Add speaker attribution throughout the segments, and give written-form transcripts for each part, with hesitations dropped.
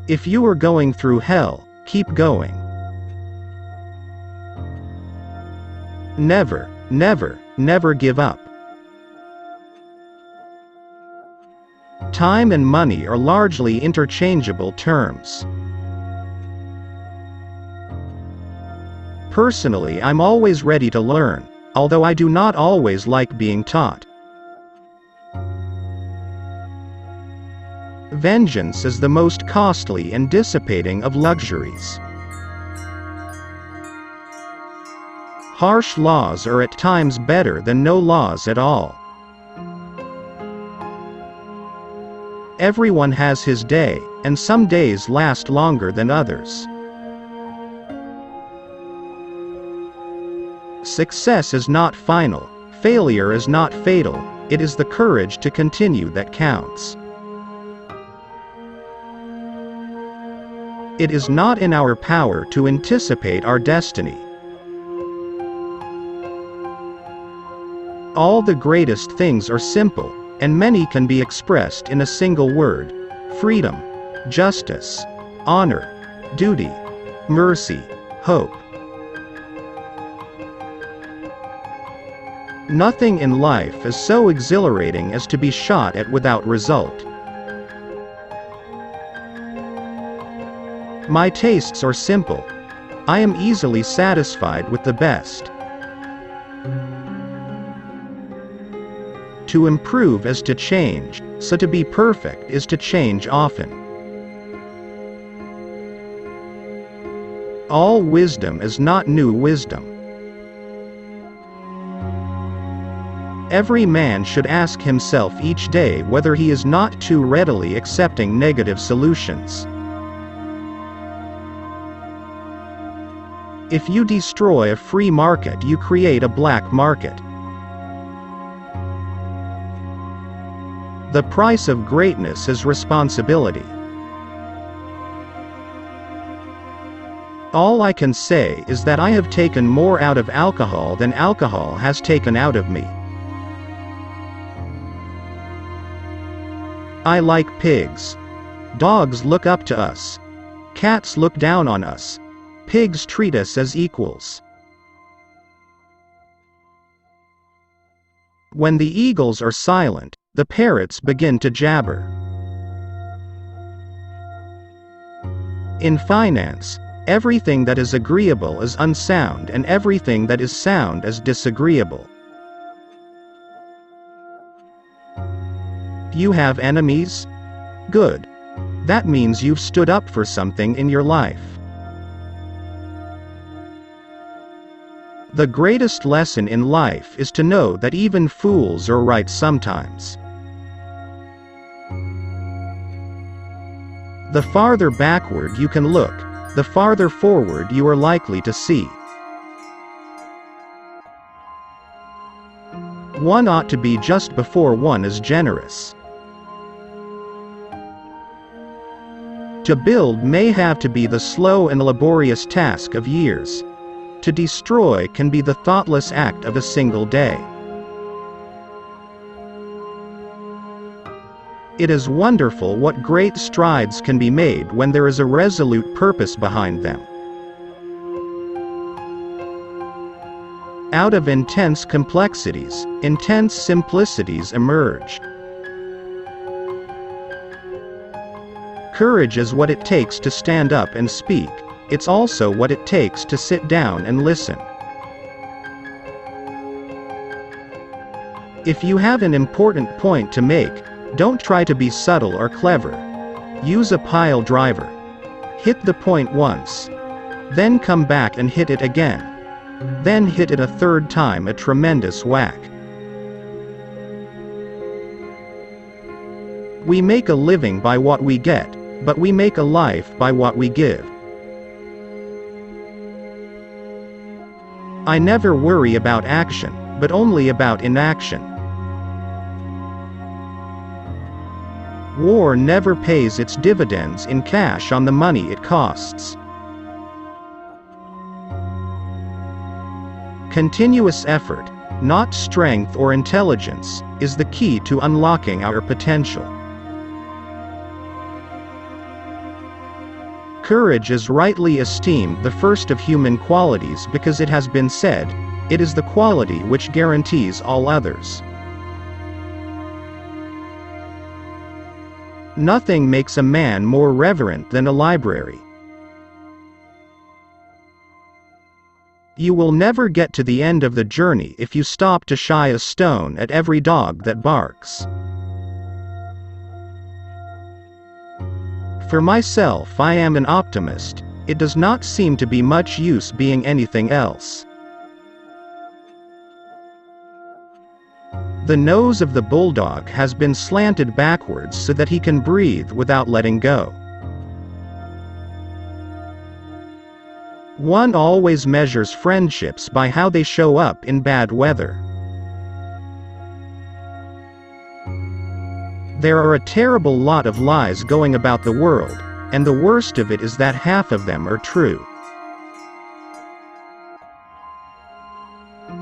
Speaker 1: If you are going through hell, keep going. Never, never, never give up. Time and money are largely interchangeable terms. Personally, I'm always ready to learn, although I do not always like being taught. Vengeance is the most costly and dissipating of luxuries. Harsh laws are at times better than no laws at all. Everyone has his day, and some days last longer than others. Success is not final, failure is not fatal, it is the courage to continue that counts. It is not in our power to anticipate our destiny. All the greatest things are simple, and many can be expressed in a single word: freedom, justice, honor, duty, mercy, hope. Nothing in life is so exhilarating as to be shot at without result. My tastes are simple. I am easily satisfied with the best. To improve is to change, so to be perfect is to change often. All wisdom is not new wisdom. Every man should ask himself each day whether he is not too readily accepting negative solutions. If you destroy a free market, you create a black market. The price of greatness is responsibility. All I can say is that I have taken more out of alcohol than alcohol has taken out of me. I like pigs. Dogs look up to us. Cats look down on us. Pigs treat us as equals. When the eagles are silent, the parrots begin to jabber. In finance, everything that is agreeable is unsound and everything that is sound is disagreeable. You have enemies? Good. That means you've stood up for something in your life. The greatest lesson in life is to know that even fools are right sometimes. The farther backward you can look, the farther forward you are likely to see. One ought to be just before one is generous. To build may have to be the slow and laborious task of years. To destroy can be the thoughtless act of a single day. It is wonderful what great strides can be made when there is a resolute purpose behind them. Out of intense complexities, intense simplicities emerge. Courage is what it takes to stand up and speak. It's also what it takes to sit down and listen. If you have an important point to make, don't try to be subtle or clever. Use a pile driver. Hit the point once. Then come back and hit it again. Then hit it a third time, a tremendous whack. We make a living by what we get, but we make a life by what we give. I never worry about action, but only about inaction. War never pays its dividends in cash on the money it costs. Continuous effort, not strength or intelligence, is the key to unlocking our potential. Courage is rightly esteemed the first of human qualities because it has been said, it is the quality which guarantees all others. Nothing makes a man more reverent than a library. You will never get to the end of the journey if you stop to shy a stone at every dog that barks. For myself, I am an optimist. It does not seem to be much use being anything else. The nose of the bulldog has been slanted backwards so that he can breathe without letting go. One always measures friendships by how they show up in bad weather. There are a terrible lot of lies going about the world, and the worst of it is that half of them are true.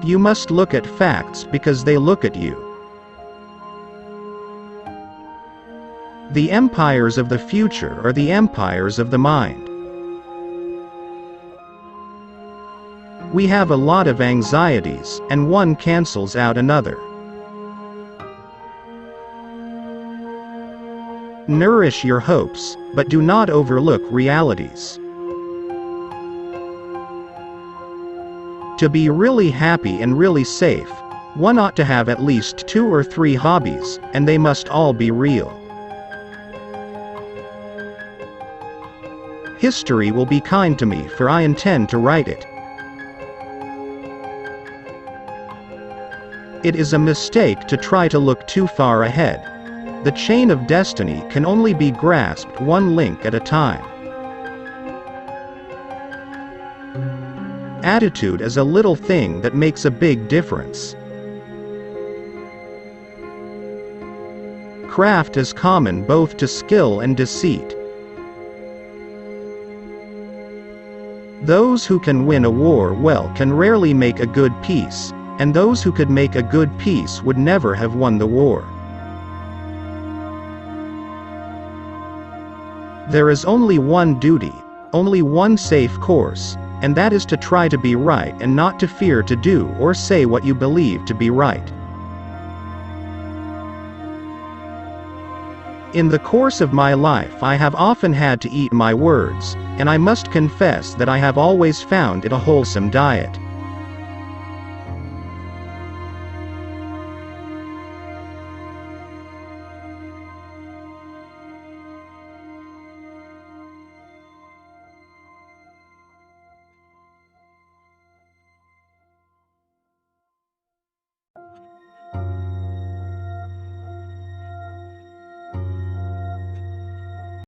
Speaker 1: You must look at facts because they look at you. The empires of the future are the empires of the mind. We have a lot of anxieties, and one cancels out another. Nourish your hopes, but do not overlook realities. To be really happy and really safe, one ought to have at least 2 or 3 hobbies, and they must all be real. History will be kind to me, for I intend to write it. It is a mistake to try to look too far ahead. The chain of destiny can only be grasped one link at a time. Attitude is a little thing that makes a big difference. Craft is common both to skill and deceit. Those who can win a war well can rarely make a good peace, and those who could make a good peace would never have won the war. There is only one duty, only one safe course, and that is to try to be right and not to fear to do or say what you believe to be right. In the course of my life I have often had to eat my words, and I must confess that I have always found it a wholesome diet.